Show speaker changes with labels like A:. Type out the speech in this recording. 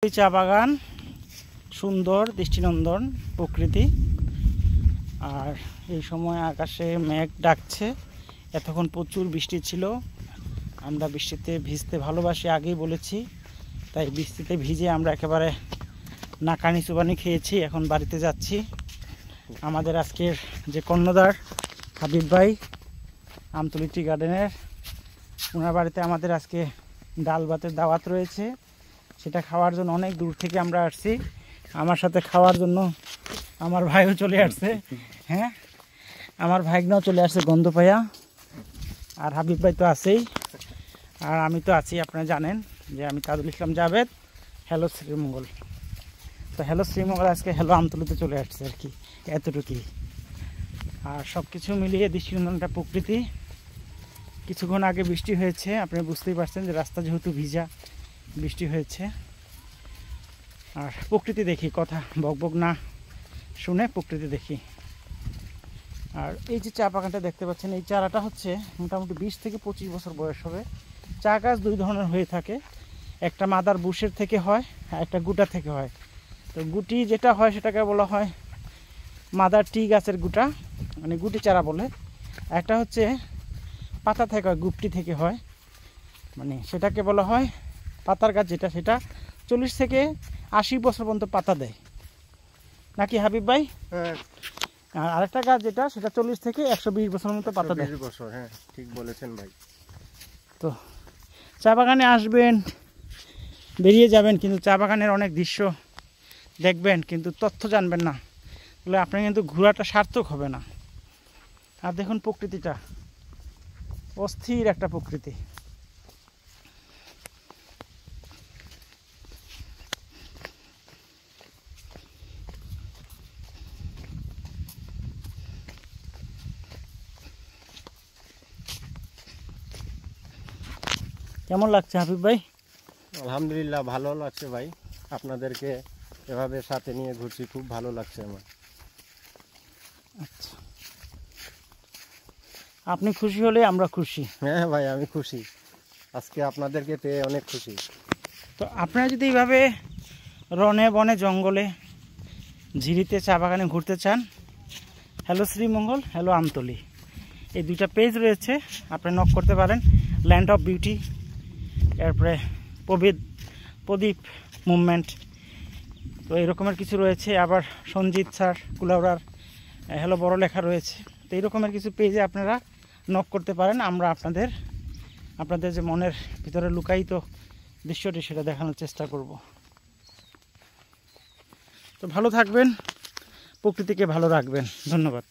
A: চা বাগান, সুন্দর দৃষ্টিনন্দন প্রকৃতি। আর এই সময় আকাশে মেঘ ডাকছে। এতক্ষণ প্রচুর বৃষ্টি ছিল। আমরা বৃষ্টিতে ভিজতে ভালোবাসি, আগেই বলেছি। তাই বৃষ্টিতে ভিজে আমরা একেবারে নাকানি চুবানি খেয়েছি। এখন বাড়িতে যাচ্ছি। আমাদের আজকের যে কর্ণধার হাবিব ভাই, আমতলী টি গার্ডেনের, ওনার বাড়িতে আমাদের আজকে ডাল ভাতের দাওয়াত রয়েছে। সেটা খাওয়ার জন্য অনেক দূর থেকে আমরা আসছি। আমার সাথে খাওয়ার জন্য আমার ভাইও চলে আসছে। হ্যাঁ, আমার ভাইগনাও চলে আসছে গন্ধ পাইয়া। আর হাবিব ভাই তো আছেই, আর আমি তো আছি। আপনারা জানেন যে আমি তাজুল ইসলাম জাভেদ, হ্যালো শ্রীমঙ্গল। তো হ্যালো শ্রীমঙ্গল আজকে হ্যালো আমতলীতে চলে আসছে আর কি, এতটুকুই। আর সব কিছু মিলিয়ে দৃষ্টিনন্দন একটা প্রকৃতি। কিছুক্ষণ আগে বৃষ্টি হয়েছে, আপনি বুঝতেই পারছেন যে রাস্তা যেহেতু ভিজা, বৃষ্টি হয়েছে। আর প্রকৃতি দেখি, কথা বকবক না শুনে প্রকৃতি দেখি। আর এই যে চা বাগানটা দেখতে পাচ্ছেন, এই চারাটা হচ্ছে মোটামুটি 20 থেকে 25 বছর বয়স হবে। চা গাছ দুই ধরনের হয়ে থাকে, একটা মাদার বুশের থেকে হয়, আর একটা গুটা থেকে হয়। তো গুটি যেটা হয় সেটাকে বলা হয় মাদার টি গাছের গুটা, মানে গুটি চারা বলে। একটা হচ্ছে পাতা থেকে হয়, গুপটি থেকে হয়, মানে সেটাকে বলা হয় পাতার গাছ যেটা, সেটা 40 থেকে 80 বছর পর্যন্ত পাতা দেয়, নাকি হাবিব ভাই?
B: হ্যাঁ।
A: আর আরেকটা গাছ যেটা, সেটা 40 থেকে 120 বছর মতো পাতা দেয়।
B: 120 বছর, হ্যাঁ ঠিক বলেছেন ভাই।
A: তো চা বাগানে আসবেন, বেরিয়ে যাবেন, কিন্তু চা বাগানের অনেক দৃশ্য দেখবেন, কিন্তু তথ্য জানবেন না, তাহলে আপনার কিন্তু ঘোরাটা সার্থক হবে না। আর দেখুন প্রকৃতিটা, অস্থির একটা প্রকৃতি। কেমন লাগছে হাবিব ভাই?
B: আলহামদুলিল্লাহ, ভালো লাগছে ভাই। আপনাদেরকে এভাবে সাথে নিয়ে ঘুরছি, খুব ভালো লাগছে আমার।
A: আচ্ছা, আপনি খুশি হলে আমরা খুশি।
B: হ্যাঁ ভাই, আমি খুশি, আজকে আপনাদেরকে পেয়ে অনেক খুশি।
A: তো আপনারা যদি এইভাবে রনে বনে জঙ্গলে ঝিরিতে চা বাগানে ঘুরতে চান, হ্যালো শ্রীমঙ্গল, হ্যালো আমতলী, এই দুইটা পেজ রয়েছে, আপনি নক করতে পারেন। ল্যান্ড অফ বিউটি, এরপরে প্রদীপ মুভমেন্ট, তো এরকমের কিছু রয়েছে। আবার সঞ্জিত স্যার কুলাউড়ার হ্যালো বড় লেখা রয়েছে। তো এইরকমের কিছু পেজে আপনারা নক করতে পারেন। আমরা আপনাদের যে মনের ভিতরে লুকায়িত দৃশ্যটি, সেটা দেখানোর চেষ্টা করব। তো ভালো থাকবেন, প্রকৃতিকে ভালো রাখবেন। ধন্যবাদ।